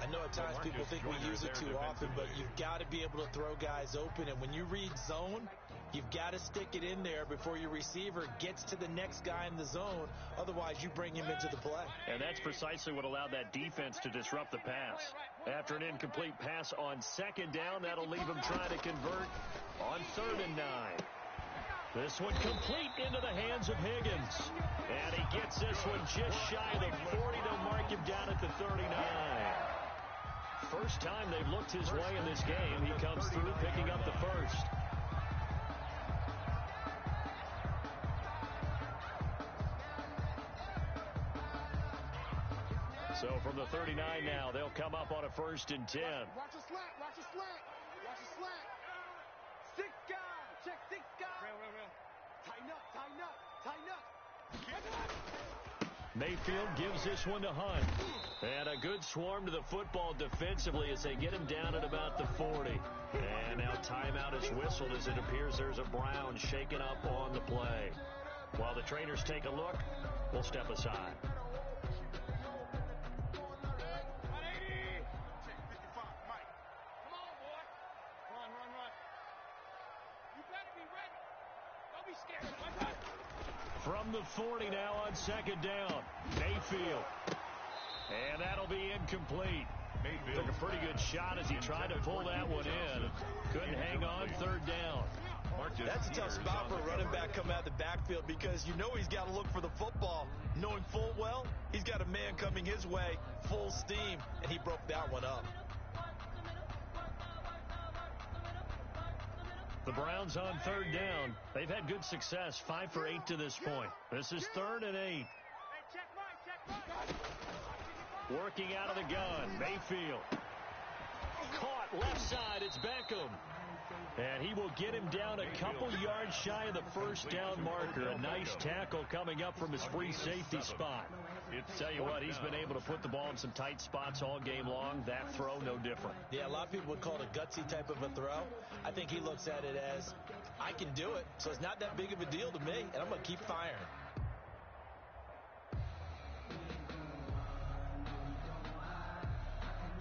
I know at times people think we use it too often, but you've got to be able to throw guys open. And when you read zone, you've got to stick it in there before your receiver gets to the next guy in the zone. Otherwise, you bring him into the play. And that's precisely what allowed that defense to disrupt the pass. After an incomplete pass on 2nd down, that'll leave him trying to convert on 3rd and 9. This one complete into the hands of Higgins. And he gets this one just shy of the 40. They'll mark him down at the 39. First time they've looked his way in this game. He comes through picking up the first. So from the 39 now, they'll come up on a 1st and 10. Watch a slant, watch a slant, watch a slant. 6 guy, check 6 guy. Real. Tighten up. Mayfield gives this one to Hunt. And a good swarm to the football defensively as they get him down at about the 40. And now timeout is whistled as it appears there's a Brown shaken up on the play. While the trainers take a look, we'll step aside. From the 40 now on 2nd down, Mayfield. And that'll be incomplete. Mayfield took a pretty good shot as he tried to pull that one in. Couldn't hang on, 3rd down. That's a tough spot for a running back coming out of the backfield because you know he's got to look for the football. Knowing full well, he's got a man coming his way, full steam, and he broke that one up. The Browns on 3rd down. They've had good success, 5 for 8 to this point. This is 3rd and 8. Working out of the gun, Mayfield. Caught left side, it's Beckham. And he will get him down a couple yards shy of the 1st down marker. A nice tackle coming up from his free safety spot. Tell you what, he's been able to put the ball in some tight spots all game long. That throw, no different. Yeah, a lot of people would call it a gutsy type of a throw. I think he looks at it as, I can do it, so it's not that big of a deal to me, and I'm going to keep firing.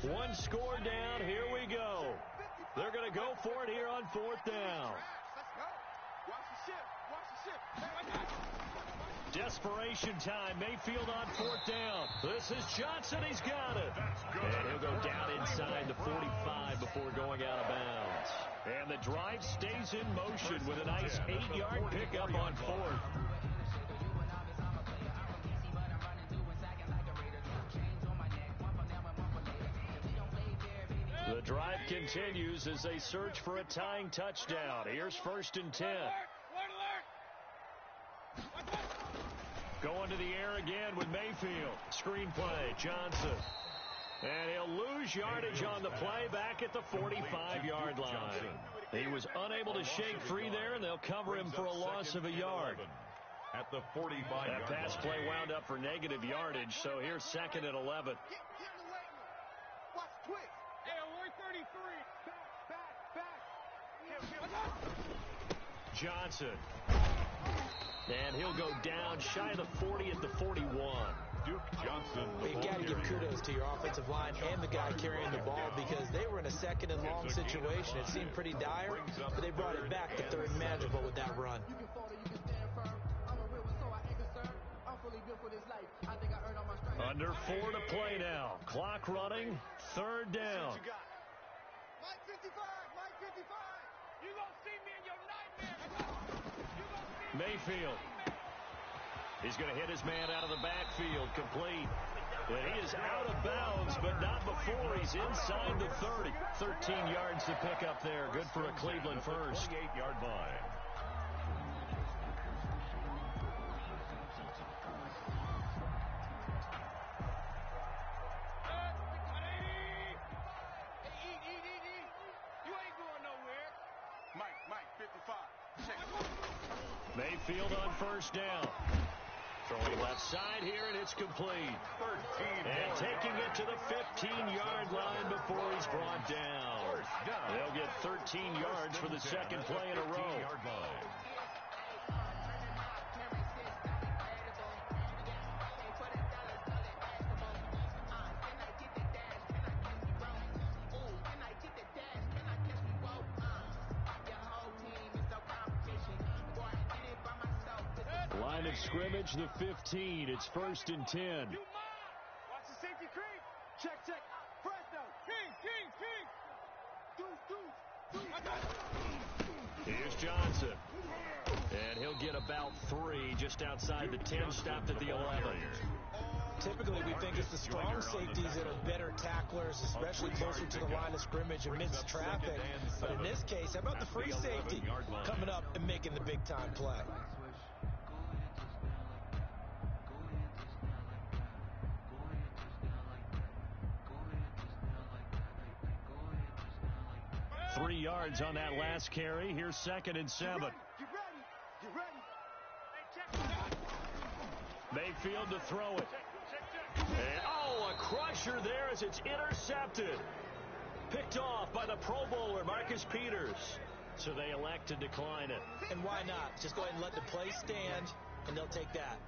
One score down. Here we go. They're going to go for it here on 4th down. Desperation time. Mayfield on 4th down. This is Johnson. He's got it. And he'll go down inside the 45 before going out of bounds. And the drive stays in motion with a nice 8-yard pickup on 4th. The drive continues as they search for a tying touchdown. Here's 1st and 10. Going to the air again with Mayfield. Screen play, Johnson. And he'll lose yardage on the play back at the 45-yard line. He was unable to shake free there, and they'll cover him for a loss of a yard. At the 45-yard line. That pass play wound up for negative yardage, so here's 2nd and 11. Watch quick. Hey, 133. Back. Johnson. And he'll go down shy of the 40 at the 41. Duke Johnson. You've got to give kudos to your offensive line and the guy carrying the ball because they were in a 2nd and long situation. It seemed pretty dire, but they brought it back to 3rd and manageable with that run. Under 4 to play now. Clock running. 3rd down. Mike 55. You gonna see me in your nightmare. Mayfield. He's going to hit his man out of the backfield. Complete. And he is out of bounds, but not before he's inside the 30. 13 yards to pick up there. Good for a Cleveland first. 28-yard line. Mayfield on 1st down. Throwing left side here, and it's complete. And taking it to the 15-yard line before he's brought down. They'll get 13 yards for the 2nd play in a row. Line of scrimmage, the 15. It's 1st and 10. Watch the safety creep. Check. Presto. King. Here's Johnson. And he'll get about 3 just outside the 10, stopped at the 11. Typically, we think it's the strong safeties that are better tacklers, especially closer to the line of scrimmage amidst traffic. But in this case, how about the free safety coming up and making the big-time play? Three yards on that last carry. Here's 2nd and 7. Get ready. Mayfield to throw it. And, a crusher there as it's intercepted. Picked off by the Pro Bowler, Marcus Peters. So they elect to decline it. And why not? Just go ahead and let the play stand, and they'll take that.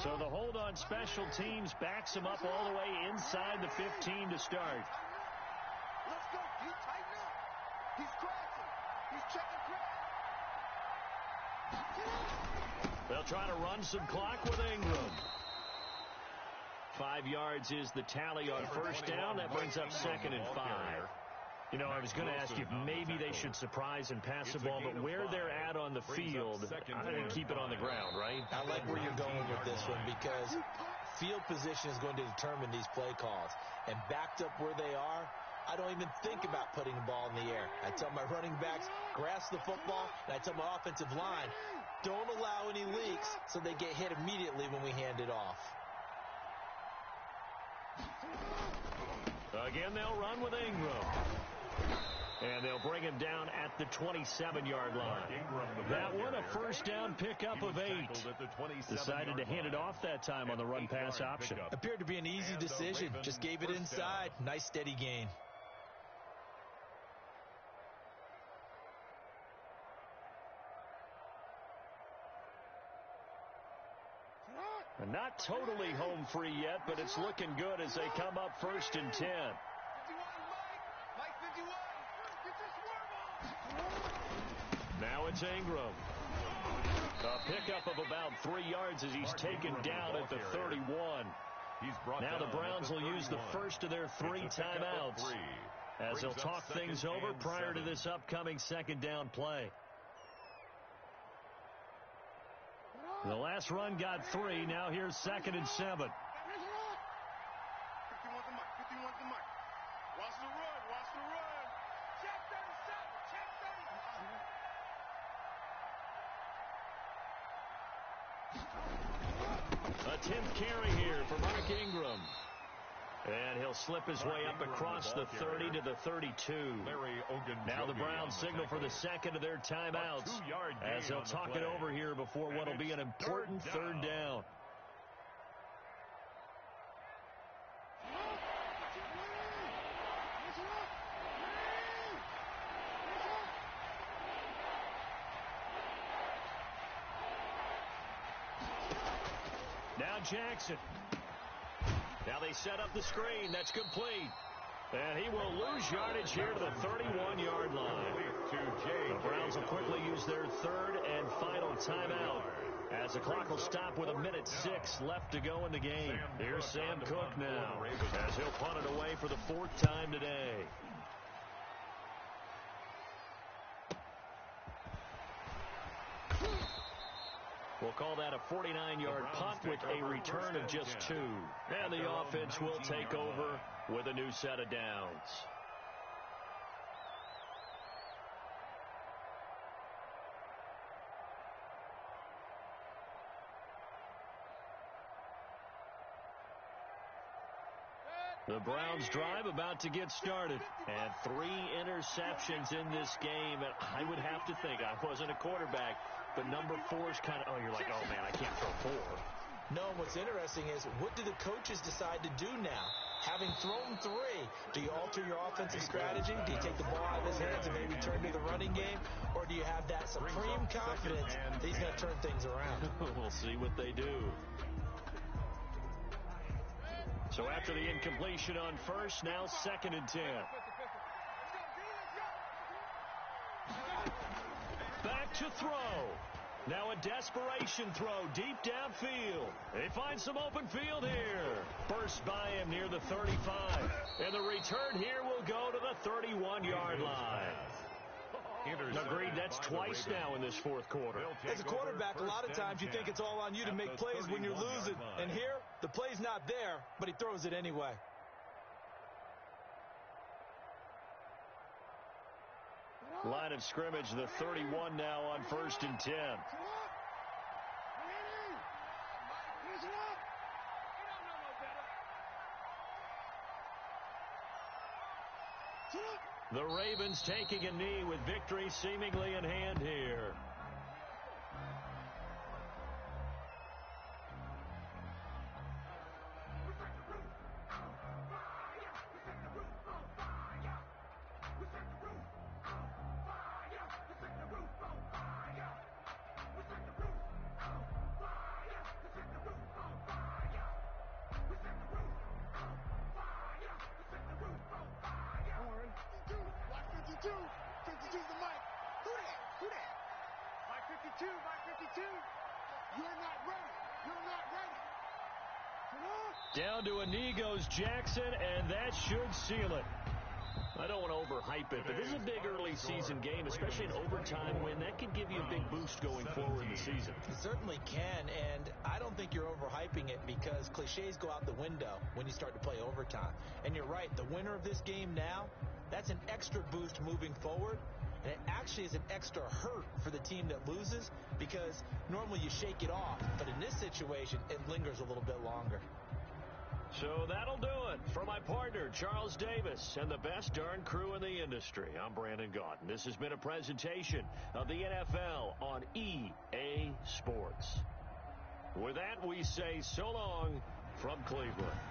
So the hold on special teams backs him up all the way inside the 15 to start. Let's go. He's tighten up. He's crossing. He's checking crack. They'll try to run some clock with Ingram. 5 yards is the tally on 1st down. That brings up 2nd and 5. You know, I was going to ask you if maybe they should surprise and pass the ball, but where they're at on the field, keep it on the ground, right? I like where you're going with this one because field position is going to determine these play calls. And backed up where they are, I don't even think about putting the ball in the air. I tell my running backs, grasp the football, and I tell my offensive line, don't allow any leaks so they get hit immediately when we hand it off. Again, they'll run with Ingram. And they'll bring him down at the 27-yard line. That one, a first down pickup of 8. Decided to hand it off that time on the run-pass option. Appeared to be an easy decision. Just gave it inside. Nice steady gain. And not totally home free yet, but it's looking good as they come up 1st and 10. Now it's Ingram. A pickup of about 3 yards as he's taken down at the 31. Now the Browns will use the first of their 3 timeouts as they'll talk things over prior to this upcoming 2nd down play. The last run got 3. Now here's 2nd and 7. 51's the mark. 51's the mark. Watch the run. Watch the run. Check 37. Check 37. A 10th carry here for Mark Ingram. And he'll slip his way up across the 30 to the 32. Now the Browns signal for the second of their timeouts as they'll talk it over here before what will be an important 3rd down. Now Jackson. Now they set up the screen. That's complete. And he will lose yardage here to the 31-yard line. The Browns will quickly use their 3rd and final timeout as the clock will stop with 1:06 left to go in the game. Here's Sam Cook now as he'll punt it away for the 4th time today. We'll call that a 49-yard punt with a return of just 2. And the offense will take over with a new set of downs. The Browns drive about to get started. And 3 interceptions in this game. And I would have to think, I wasn't a quarterback, but number 4 is kind of, oh, you're like, oh, man, I can't throw 4. No, what's interesting is what do the coaches decide to do now? Having thrown 3, do you alter your offensive strategy? Do you take the ball out of his hands and maybe turn to the running game? Or do you have that supreme confidence that he's going to turn things around? We'll see what they do. So after the incompletion on first, now 2nd and 10. Back to throw. Now a desperation throw deep downfield. They find some open field here. Burst by him near the 35. And the return here will go to the 31-yard line. Agreed, that's twice now in this 4th quarter. As a quarterback, a lot of times you think it's all on you to make plays when you're losing. And here, the play's not there, but he throws it anyway. Line of scrimmage, the 31 now on 1st and 10. The Ravens taking a knee with victory seemingly in hand here. Down to a knee goes Jackson, and that should seal it. I don't want to overhype it, but this is a big early season game, especially an overtime win. That could give you a big boost going forward in the season. It certainly can, and I don't think you're overhyping it because cliches go out the window when you start to play overtime. And you're right, the winner of this game now, that's an extra boost moving forward. And it actually is an extra hurt for the team that loses because normally you shake it off. But in this situation, it lingers a little bit longer. So that'll do it for my partner, Charles Davis, and the best darn crew in the industry. I'm Brandon Gaudin. This has been a presentation of the NFL on EA Sports. With that, we say so long from Cleveland.